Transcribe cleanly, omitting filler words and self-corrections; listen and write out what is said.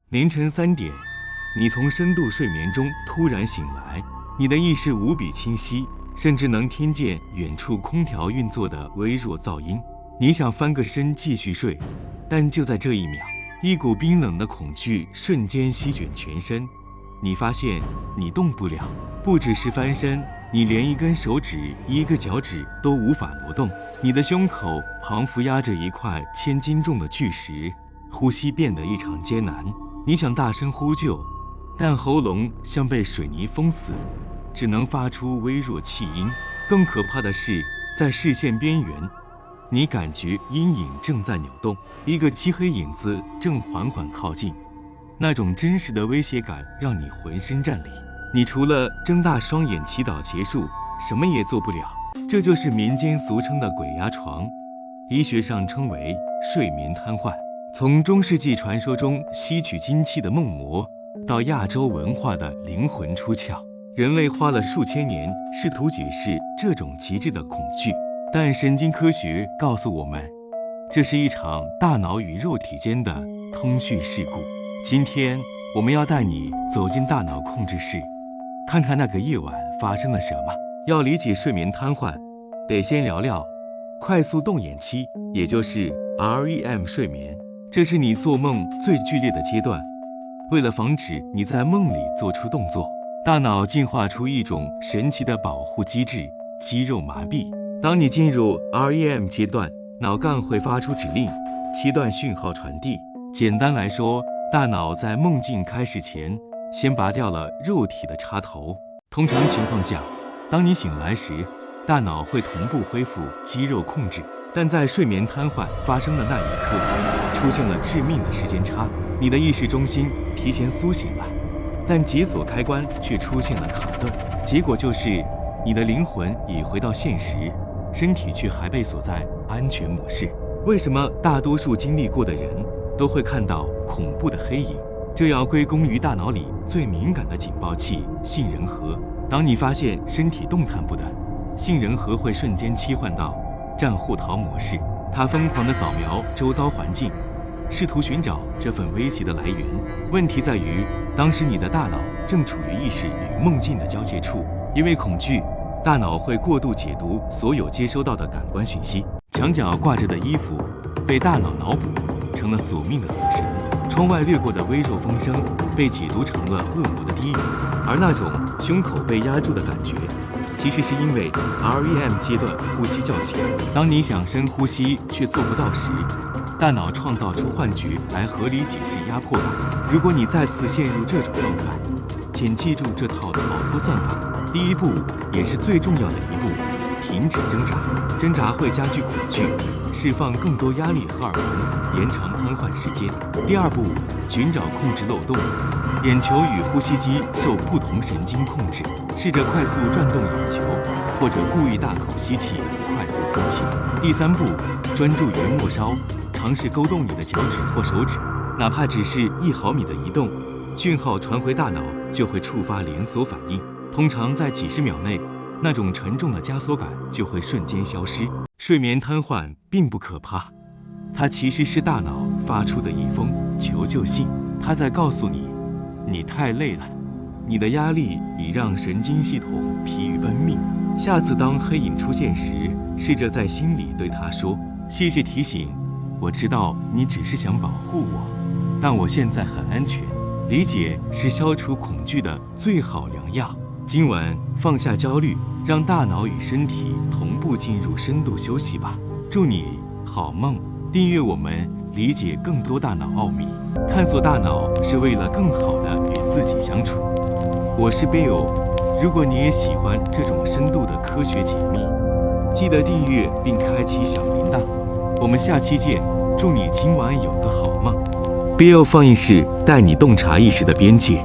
凌晨3点，你从深度睡眠中突然醒来，你的意识无比清晰，甚至能听见远处空调运作的微弱噪音。你想翻个身继续睡，但就在这一秒，一股冰冷的恐惧瞬间席卷全身。你发现你动不了，不只是翻身，你连一根手指、一个脚趾都无法挪动。你的胸口彷佛压着一块1000斤重的巨石，呼吸变得异常艰难。你想大声呼救，但喉咙像被水泥封死，只能发出微弱气音。更可怕的是，在视线边缘，你感觉阴影正在扭动，一个漆黑影子正缓缓靠近。那种真实的威胁感让你浑身战栗，你除了睁大双眼祈祷结束，什么也做不了。这就是民间俗称的鬼压床，医学上称为睡眠瘫痪。从中世纪传说中吸取精气的梦魔，到亚洲文化的灵魂出窍，人类花了数千年试图解释这种极致的恐惧。但神经科学告诉我们，这是一场大脑与肉体间的通讯事故。今天我们要带你走进大脑控制室，看看那个夜晚发生了什么。要理解睡眠瘫痪，得先聊聊快速动眼期，也就是 REM 睡眠。这是你做梦最剧烈的阶段，为了防止你在梦里做出动作，大脑进化出一种神奇的保护机制——肌肉麻痹。当你进入 REM 阶段，脑干会发出指令，切断讯号传递。简单来说，大脑在梦境开始前，先拔掉了肉体的插头。通常情况下，当你醒来时，大脑会同步恢复肌肉控制。但在睡眠瘫痪发生的那一刻，出现了致命的时间差，你的意识中心提前苏醒了，但解锁开关却出现了卡顿。结果就是你的灵魂已回到现实，身体却还被锁在安全模式。为什么大多数经历过的人都会看到恐怖的黑影？这要归功于大脑里最敏感的警报器——杏仁核。当你发现身体动弹不得，杏仁核会瞬间切换到战或逃模式，它疯狂地扫描周遭环境，试图寻找这份威胁的来源。问题在于，当时你的大脑正处于意识与梦境的交界处，因为恐惧，大脑会过度解读所有接收到的感官讯息。墙角挂着的衣服被大脑脑补成了索命的死神，窗外掠过的微弱风声被解读成了恶魔的低语，而那种胸口被压住的感觉，其实是因为 REM 阶段呼吸较浅。当你想深呼吸却做不到时，大脑创造出幻觉来合理解释压迫感。如果你再次陷入这种状态，请记住这套逃脱算法。第一步，也是最重要的一步，停止挣扎。挣扎会加剧恐惧，释放更多压力荷尔蒙，延长瘫痪时间。第二步，寻找控制漏洞。眼球与呼吸机受不同神经控制，试着快速转动眼球，或者故意大口吸气，快速呼气。第三步，专注于末梢，尝试勾动你的脚趾或手指，哪怕只是1毫米的移动，讯号传回大脑就会触发连锁反应。通常在几十秒内，那种沉重的枷锁感就会瞬间消失。睡眠瘫痪并不可怕，它其实是大脑发出的一封求救信，它在告诉你，你太累了，你的压力已让神经系统疲于奔命。下次当黑影出现时，试着在心里对它说：谢谢提醒，我知道你只是想保护我，但我现在很安全。理解是消除恐惧的最好良药。今晚放下焦虑，让大脑与身体同步进入深度休息吧。祝你好梦。订阅我们，理解更多大脑奥秘。探索大脑是为了更好的与自己相处。我是 Bill， 如果你也喜欢这种深度的科学解密，记得订阅并开启小铃铛。我们下期见，祝你今晚有个好梦。Bill 放映室带你洞察意识的边界。